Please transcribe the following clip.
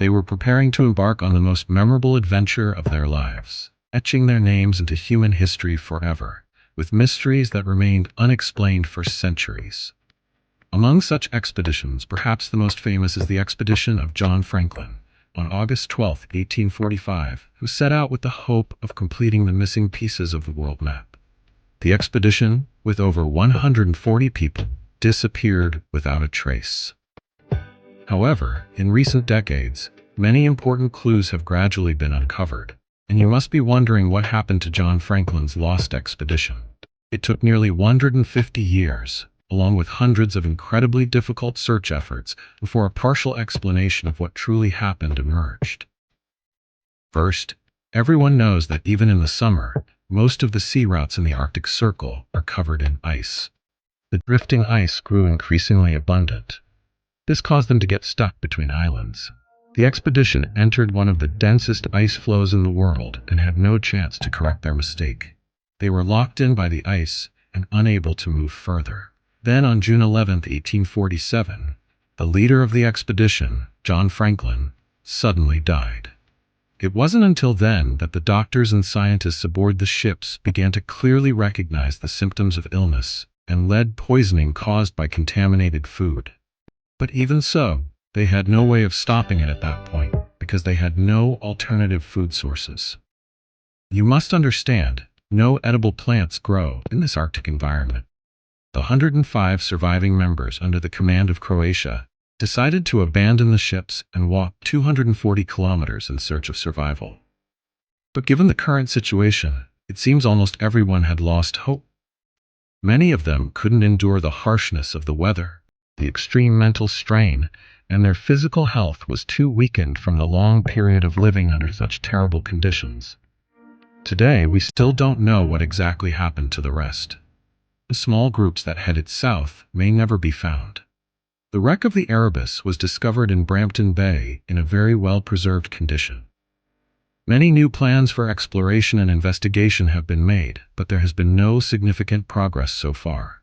They were preparing to embark on the most memorable adventure of their lives, etching their names into human history forever, with mysteries that remained unexplained for centuries. Among such expeditions, perhaps the most famous is the expedition of John Franklin, on August 12, 1845, who set out with the hope of completing the missing pieces of the world map. The expedition, with over 140 people, disappeared without a trace. However, in recent decades, many important clues have gradually been uncovered, and you must be wondering what happened to John Franklin's lost expedition. It took nearly 150 years, along with hundreds of incredibly difficult search efforts, before a partial explanation of what truly happened emerged. First, everyone knows that even in the summer, most of the sea routes in the Arctic Circle are covered in ice. The drifting ice grew increasingly abundant. This caused them to get stuck between islands. The expedition entered one of the densest ice floes in the world and had no chance to correct their mistake. They were locked in by the ice and unable to move further. Then on June 11, 1847, the leader of the expedition, John Franklin, suddenly died. It wasn't until then that the doctors and scientists aboard the ships began to clearly recognize the symptoms of illness and lead poisoning caused by contaminated food. But even so, they had no way of stopping it at that point because they had no alternative food sources. You must understand, no edible plants grow in this Arctic environment. The 105 surviving members under the command of Croatia decided to abandon the ships and walk 240 kilometers in search of survival. But given the current situation, it seems almost everyone had lost hope. Many of them couldn't endure the harshness of the weather, the extreme mental strain, and their physical health was too weakened from the long period of living under such terrible conditions. Today, we still don't know what exactly happened to the rest. The small groups that headed south may never be found. The wreck of the Erebus was discovered in Brampton Bay in a very well-preserved condition. Many new plans for exploration and investigation have been made, but there has been no significant progress so far.